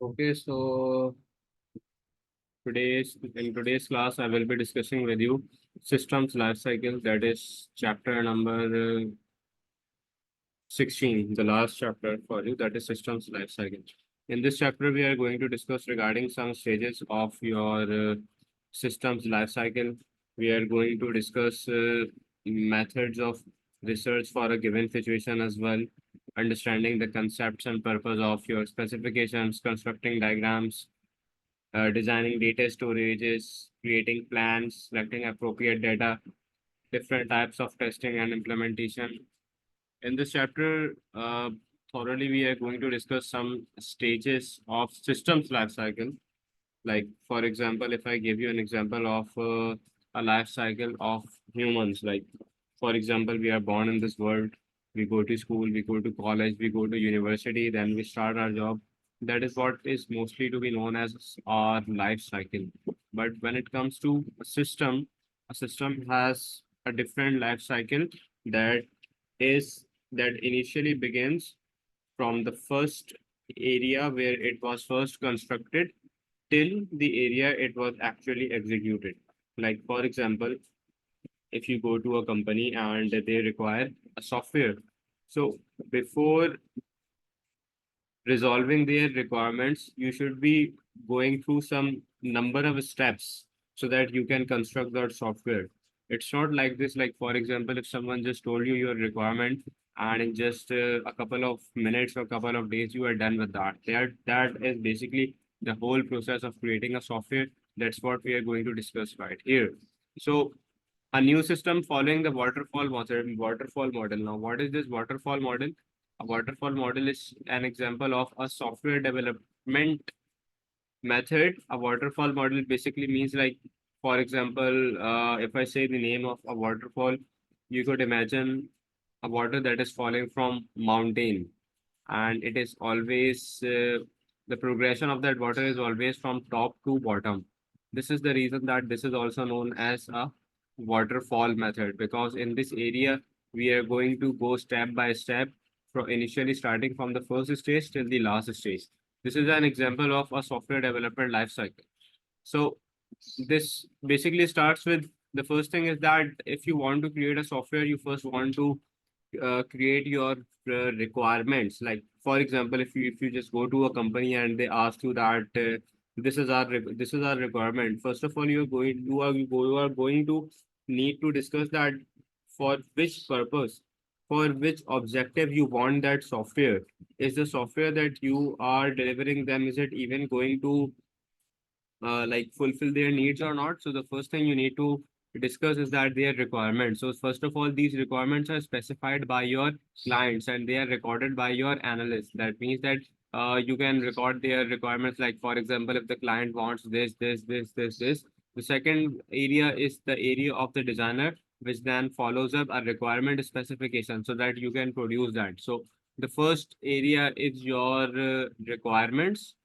Okay, so today's class, I will be discussing with you systems life cycle. That is chapter number 16, the last chapter for you. That is systems life cycle. In this chapter, we are going to discuss regarding some stages of your systems life cycle. We are going to discuss methods of research for a given situation as well, understanding the concepts and purpose of your specifications, constructing diagrams, designing data storages, creating plans, selecting appropriate data, different types of testing and implementation. In this chapter, thoroughly we are going to discuss some stages of systems life cycle. Like, for example, if I give you an example of a life cycle of humans, like, for example, we are born in this world, we go to school, we go to college, we go to university, then we start our job. That is what is mostly to be known as our life cycle. But when it comes to a system has a different life cycle that that initially begins from the first area where it was first constructed till the area it was actually executed. Like, for example, if you go to a company and they require a software. So before resolving their requirements, you should be going through some number of steps so that you can construct that software. It's not like this, like, for example, if someone just told you your requirement and in just a couple of minutes or a couple of days, you are done with that. That is basically the whole process of creating a software. That's what we are going to discuss right here. So a new system following the waterfall model. Now, what is this waterfall model? A waterfall model is an example of a software development method. A waterfall model basically means, like, for example, if I say the name of a waterfall, you could imagine a water that is falling from mountain, and it is always the progression of that water is always from top to bottom. This is the reason that this is also known as a waterfall method, because in this area we are going to go step by step, from initially starting from the first stage till the last stage. This is an example of a software development life cycle. So this basically starts with, the first thing is that if you want to create a software, you first want to create your requirements. Like, for example, if you just go to a company and they ask you that this is our requirement. First of all, you are going to need to discuss that for which purpose, for which objective you want that software. Is the software that you are delivering them, is it even going to like fulfill their needs or not? So the first thing you need to discuss is that their requirements. So first of all, these requirements are specified by your clients and they are recorded by your analysts. That means that you can record their requirements. Like, for example, if the client wants this. The second area is the area of the designer, which then follows up a requirement specification so that you can produce that. So the first area is your requirements,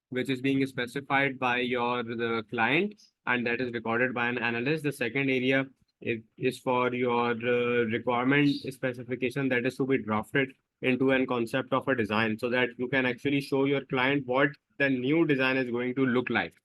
which is being specified by your the client, and that is recorded by an analyst. The second area is for your requirement specification, that is to be drafted into an concept of a design so that you can actually show your client what the new design is going to look like.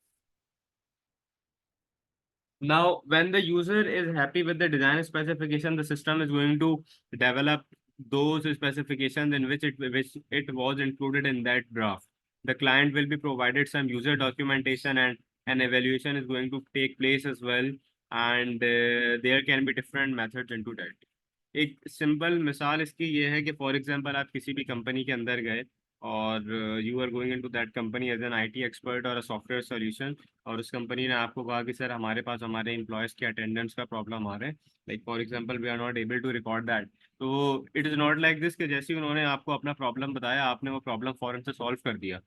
Now, when the user is happy with the design specification, the system is going to develop those specifications in which it was included in that draft. The client will be provided some user documentation, and an evaluation is going to take place as well. And there can be different methods into that. एक simple मिसाल इसकी ये है कि for example आप किसी भी company के अंदर गए और you are going into that company as an IT expert और अ सॉफ्टवेयर सॉल्यूशन, और उस कंपनी ने आपको कहा कि सर हमारे पास हमारे एम्प्लॉयज़ के अटेंडेंस का प्रॉब्लम आ रहा है, like for example we are not able to record that. तो it is not like this कि जैसे ही उन्होंने आपको अपना प्रॉब्लम बताया, आपने वो प्रॉब्लम फ़ौरन से सॉल्व कर दिया।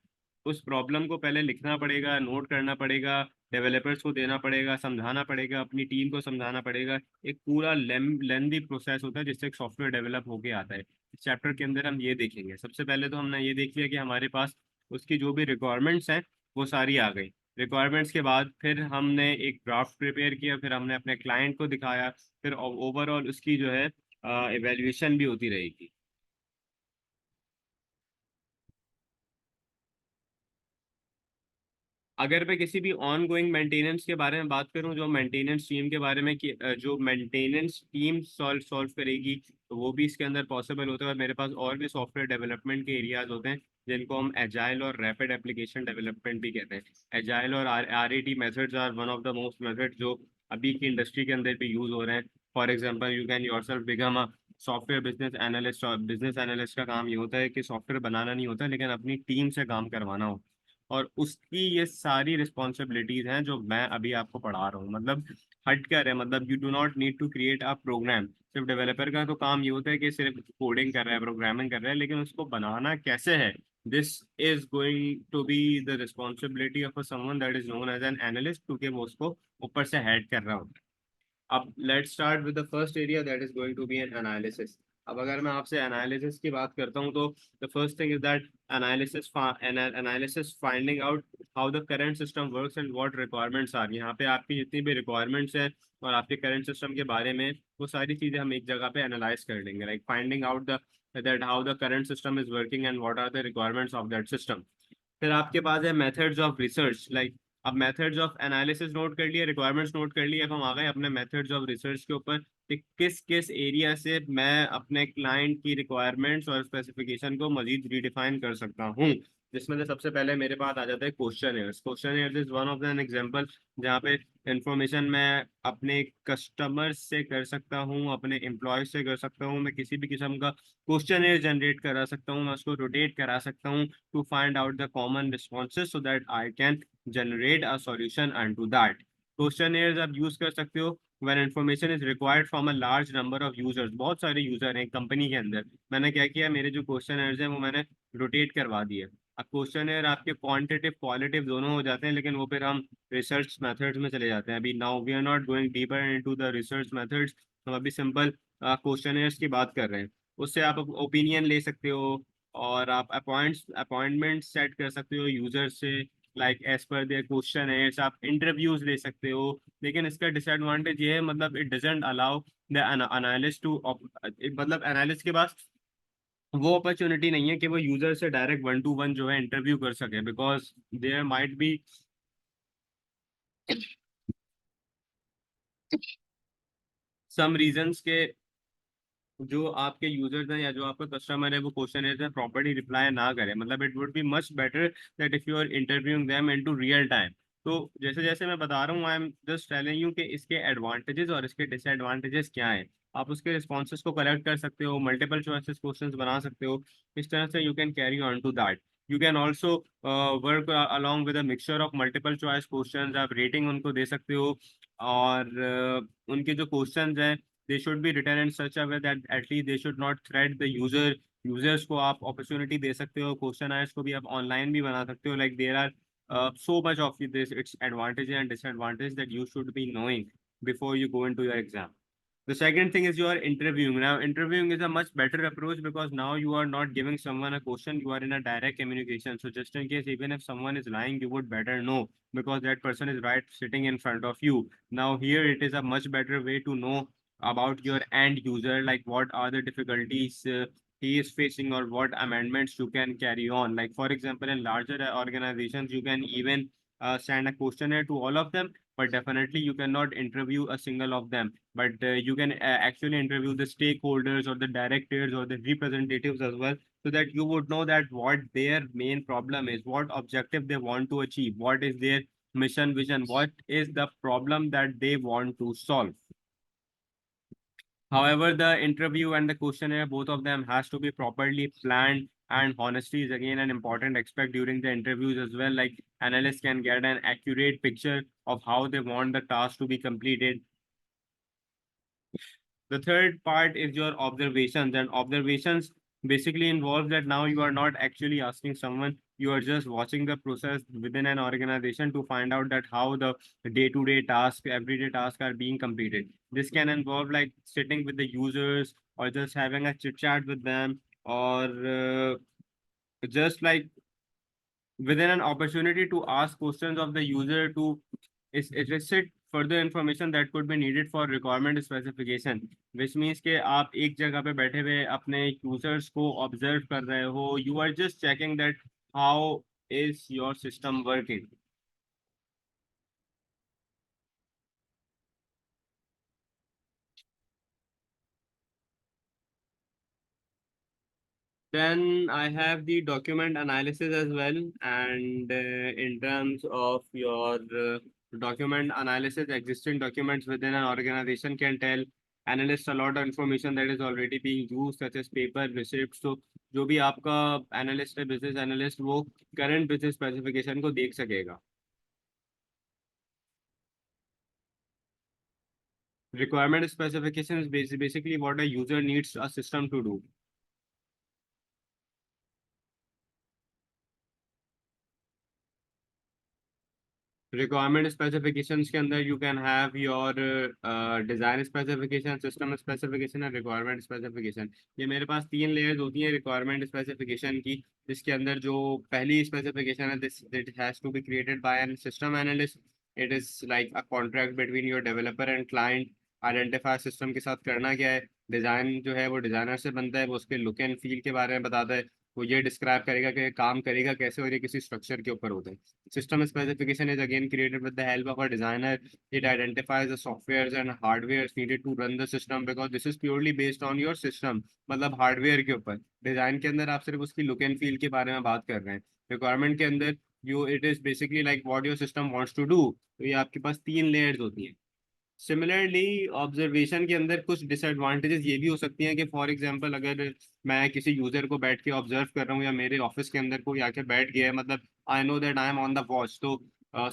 उस प्रॉब्लम को पहले लिखना पड़ेगा, नोट करना पड़ेगा, डेवलपर्स को देना पड़ेगा, समझाना पड़ेगा, अपनी टीम को समझाना पड़ेगा। एक पूरा लेंदी प्रोसेस होता है जिससे एक सॉफ्टवेयर डेवलप होके आता है। इस चैप्टर के अंदर हम ये देखेंगे। सबसे पहले तो हमने ये देख लिया कि हमारे पास उसकी जो भी रिक्वायरमेंट्स हैं वो सारी आ गई। रिक्वायरमेंट्स के बाद फिर हमने एक ड्राफ्ट प्रिपेयर किया, फिर हमने अपने क्लाइंट को दिखाया, फिर ओवरऑल उसकी जो है इवेल्यूशन भी होती रहेगी। अगर मैं किसी भी ऑन गोइंग मेंटेनेंस के बारे में बात करूं, जो मेंटेनेंस टीम के बारे में कि जो मेंटेनेंस टीम सॉल्व सॉल्व करेगी, तो वो भी इसके अंदर पॉसिबल होता है। और मेरे पास और भी सॉफ्टवेयर डेवलपमेंट के एरियाज होते हैं जिनको हम एजाइल और रैपिड एप्लीकेशन डेवलपमेंट भी कहते हैं। एजाइल और RAT methods are one of the most method जो अभी की इंडस्ट्री के अंदर भी यूज हो रहे हैं। For example, you can yourself become a software business analyst. Business analyst का काम ये होता है कि सॉफ्टवेयर बनाना नहीं होता, लेकिन अपनी टीम से काम करवाना हो। और उसकी ये सारी रिस्पॉन्सिबिलिटीज हैं जो मैं अभी आपको पढ़ा रहा हूँ। मतलब हट कर है, मतलब you do not need to create a program. सिर्फ डेवलपर का तो काम ये होता है कि सिर्फ कोडिंग कर रहा है, प्रोग्रामिंग कर रहा है, लेकिन उसको बनाना कैसे है, this is going to be the responsibility of someone that is known as an analyst, क्योंकि वो उसको ऊपर से हेड कर रहा होता है। अब let's start with the first area that is going to be an analysis. अब अगर मैं आपसे एनालिसिस की बात करता हूँ, तो the first thing is that analysis finding out how the current system works and what requirements are. यहाँ पे आपकी जितनी भी रिक्वायरमेंट्स हैं और आपके करंट सिस्टम के बारे में, वो सारी चीज़ें हम एक जगह पे एनालाइज कर लेंगे, like finding out the that how the current system is working and what are the requirements of that system. फिर आपके पास है मेथड्स ऑफ रिसर्च, लाइक अब मेथड्स ऑफ एनालिसिस नोट कर लिए, रिक्वायरमेंट्स नोट कर लिए, अब हम आ गए अपने मेथड्स ऑफ रिसर्च के ऊपर कि किस किस एरिया से मैं अपने क्लाइंट की रिक्वायरमेंट्स और स्पेसिफिकेशन को मजीद रीडिफाइन कर सकता हूँ। जिसमें से सबसे पहले मेरे पास आ जाता है question. Question is one of the example जहाँ पे इंफॉर्मेशन मैं अपने कस्टमर से कर सकता हूँ, अपने एम्प्लॉय से कर सकता हूँ। मैं किसी भी किस्म का क्वेश्चन जनरेट करा सकता हूँ, मैं उसको रोटेट करा सकता हूँ to find out the common responses so that I can generate a solution unto that. Questionnaires आप यूज कर सकते हो when information is required from a large number of users। बहुत सारे यूजर हैं कंपनी के अंदर। मैंने क्या किया, मेरे जो क्वेश्चनर्स हैं वो मैंने रोटेट करवा दिए। अब क्वेश्चनर आपके क्वांटिटिव क्वालिटिव दोनों हो जाते हैं, लेकिन वो फिर हम रिसर्च मेथड्स में चले जाते हैं। अभी now we are not going deeper into the research methods. हम अभी सिंपल क्वेश्चनर्स की बात कर रहे हैं। उससे आप ओपिनियन ले सकते हो और आप अपॉइंटमेंट सेट कर सकते हो यूजर से, like as per their question है। आप इंटरव्यूज ले सकते हो, लेकिन इसका डिसएडवांटेज ये है, मतलब it doesn't allow the analyst to, मतलब एनालिस्ट के पास वो अपॉर्चुनिटी नहीं है कि वो यूजर से डायरेक्ट 1 to 1 जो है इंटरव्यू कर सके, because there might be some reasons के जो आपके यूजर्स हैं या जो आपका कस्टमर है वो क्वेश्चन है प्रॉपर्ली रिप्लाई ना करे। मतलब it would be much better that if you are interviewing them into real time. तो जैसे जैसे मैं बता रहा हूँ, I am just telling you कि इसके एडवांटेजेस और इसके डिसएडवांटेजेस क्या हैं। आप उसके रिस्पॉन्सेज को कलेक्ट कर सकते हो, मल्टीपल चॉइसेस क्वेश्चंस बना सकते हो। इस तरह से you can carry on to that. You can also work along with a mixture of multiple choice questions. आप रेटिंग उनको दे सकते हो, और उनके जो क्वेश्चंस हैं they should be written in such a way that at least they should not threat the user। Users को आप अपॉर्चुनिटी दे सकते हो, क्वेश्चन आयर्स को भी आप ऑनलाइन भी बना सकते हो। Like there are so much of this it's advantage and disadvantage that you should be knowing before you go into your exam। The second thing is you are interviewing. Now, interviewing is a much better approach because now you are not giving someone a question, you are in a direct communication. So just in case, even if someone is lying, you would better know because that person is right sitting in front of you. Now, here it is a much better way to know about your end user, like what are the difficulties he is facing or what amendments you can carry on. Like for example, in larger organizations, you can even send a questionnaire to all of them, but definitely you cannot interview a single of them. But you can actually interview the stakeholders or the directors or the representatives as well, so that you would know that what their main problem is, what objective they want to achieve, what is their mission vision, what is the problem that they want to solve. However, the interview and the questionnaire, both of them has to be properly planned, and honesty is again an important aspect during the interviews as well. Like analysts can get an accurate picture of how they want the task to be completed. The third part is your observations, and observations basically involves that now you are not actually asking someone, you are just watching the process within an organization to find out that how the day-to-day tasks, everyday tasks are being completed. This can involve like sitting with the users or just having a chit chat with them, or just like within an opportunity to ask questions of the user to elicit further information that could be needed for requirement specification, which means कि आप एक जगह पे बैठे हुए अपने users को observe कर रहे हो, you are just checking that how is your system working। Then I have the document analysis as well, and in terms of your document analysis, existing documents within an organization can tell analysts a lot of information that is already being used, such as paper, receipts. So जो भी आपका analyst है, business analyst, वो current business specification को देख सकेगा. Requirement specification is basically what a user needs a system to do. Requirement specifications के अंदर you can have your design specification, system specification और रिक्वायरमेंट स्पेसिफिकेशन. ये मेरे पास तीन लेयर्स होती हैं रिक्वायरमेंट स्पेसिफिकेशन की, जिसके अंदर जो पहली स्पेसिफिकेशन है, this it has to be created by an system analyst. It is like a contract between your developer and client. Identify system के साथ करना क्या है. डिजाइन जो है वो डिजाइनर से बनता है, वो उसके लुक एंड फील के बारे में बताता है. वो ये डिस्क्राइब करेगा कि काम करेगा कैसे और ये किसी स्ट्रक्चर के ऊपर होता है. System specification is again created with the help of a designer. It identifies the softwares and hardwares needed to run the system because this is purely based on your system. मतलब hardware के ऊपर. Design के अंदर आप सिर्फ उसकी look and feel के बारे में बात कर रहे हैं. रिक्वायरमेंट के अंदर you it is basically like what your system wants to do. तो ये आपके पास तीन लेयर्स होती हैं. सिमिलरली ऑब्जर्वेशन के अंदर कुछ डिसएडवांटेजेस ये भी हो सकती हैं कि फॉर एग्जांपल अगर मैं किसी यूजर को बैठ के ऑब्जर्व कर रहा हूँ या मेरे ऑफिस के अंदर कोई आके बैठ गया है, मतलब आई know that I M on the watch, तो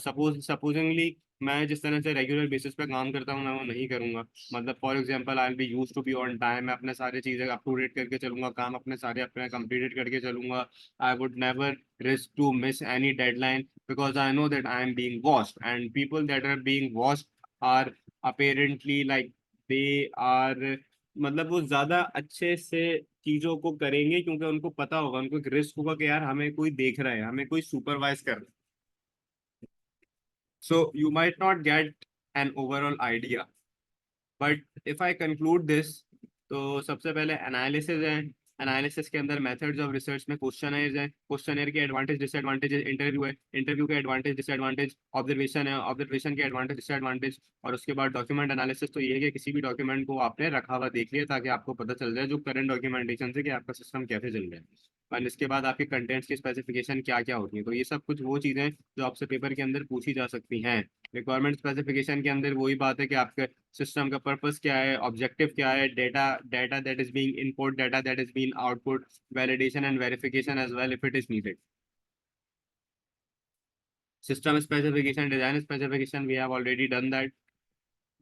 सपोजिंगली मैं जिस तरह से रेगुलर बेसिस पे काम करता हूँ मैं वो नहीं करूँगा. मतलब for example I will be use to be on time. मैं अपने सारे चीज़ें अप टू डेट करके चलूंगा, काम अपने सारे अपने कंप्लीटेड करके चलूंगा. I would never risk to miss any deadline because I know that I am being watched and people that are being watched are apparently like they are, मतलब वो ज्यादा अच्छे से चीजों को करेंगे क्योंकि उनको पता होगा, उनको एक रिस्क होगा कि यार हमें कोई देख रहा है, हमें कोई सुपरवाइज कर रहा है. So you might not get an overall idea, but if I conclude this, तो सबसे पहले एनालिसिस है. एनालिसिस के अंदर मेथड्स ऑफ रिसर्च में क्वेश्चनर है. क्वेश्चनर के एडवांटेज डिसएडवांटेज. इंटरव्यू है. इंटरव्यू के एडवांटेज डिसएडवांटेज. ऑब्जर्वेशन है. ऑब्जर्वेशन के एडवांटेज डिसएडवांटेज. और उसके बाद डॉक्यूमेंट एनालिसिस. तो ये है कि किसी भी डॉक्यूमेंट को आपने रखा हुआ देख लिया ताकि आपको पता चल जाए जो करंट डॉक्यूमेंटेशन से कि आपका सिस्टम कैसे चल रहा है. और इसके बाद आपके कंटेंट्स की स्पेसिफिकेशन क्या क्या होती है. तो ये सब कुछ वो चीज़ें जो आपसे पेपर के अंदर पूछी जा सकती हैं. रिक्वायरमेंट स्पेसिफिकेशन के अंदर वही बात है कि आपके सिस्टम का पर्पस क्या है, ऑब्जेक्टिव क्या है, data data that is being input, data that is being output, validation and verification as well if it is needed. System specification, design specification, we have already done that.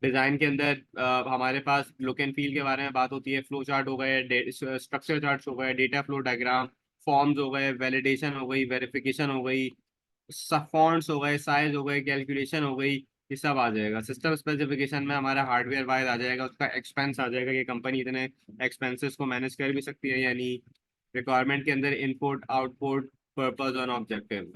Design के अंदर हमारे पास look and feel के बारे में बात होती है. Flow chart हो गए, स्ट्रक्चर चार्ट्स हो गए, डेटा फ्लो डायग्राम, फॉर्म्स हो गए, वैलिडेशन हो गई, वेरिफिकेशन हो गई, फॉन्ट्स हो गए, साइज हो गए, कैलकुलेशन हो गई. ये सब आ जाएगा. सिस्टम स्पेसिफिकेशन में हमारा हार्डवेयर वाइज आ जाएगा, उसका एक्सपेंस आ जाएगा कि कंपनी इतने एक्सपेंसेस को मैनेज कर भी सकती है या नहीं. रिक्वायरमेंट के अंदर इनपुट, आउटपुट, पर्पस और objective.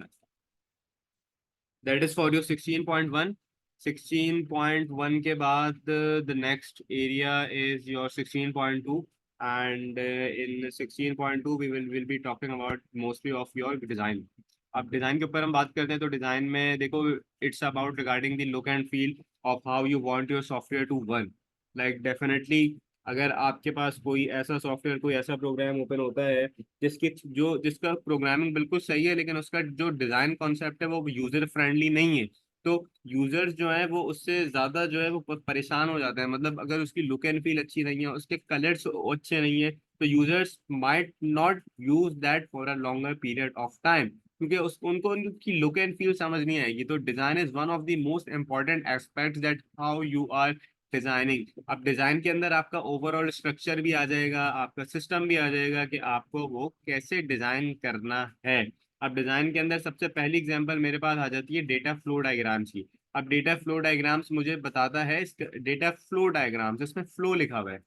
That is for your 16.1. 16.1 के बाद the next area is your 16.2. And in 16.2 we will be talking about mostly of your design. अब डिजाइन के ऊपर हम बात करते हैं तो डिजाइन में देखो, it's about regarding the look and feel of how you want your software to work. Like definitely अगर आपके पास कोई ऐसा सॉफ्टवेयर, कोई ऐसा प्रोग्राम ओपन होता है जिसका प्रोग्रामिंग बिल्कुल सही है लेकिन उसका जो डिजाइन कॉन्सेप्ट है वो यूजर फ्रेंडली नहीं है, तो यूजर्स जो है वो उससे ज्यादा जो है वो परेशान हो जाते हैं. मतलब अगर उसकी लुक एंड फील अच्छी नहीं है, उसके कलर्स अच्छे नहीं है, तो users might not use that for a longer period of time क्योंकि उनको उनकी लुक एंड फील समझ नहीं आएगी. तो design is one of the most important aspects that how you are designing. अब डिजाइन के अंदर आपका ओवरऑल स्ट्रक्चर भी आ जाएगा, आपका सिस्टम भी आ जाएगा कि आपको वो कैसे डिजाइन करना है. अब डिजाइन के अंदर सबसे पहली एग्जांपल मेरे पास आ जाती है डेटा फ्लो डायग्राम्स की. अब डेटा फ्लो डायग्राम्स मुझे बताता है, डेटा फ्लो डायग्राम्स, इसमें फ्लो लिखा हुआ है.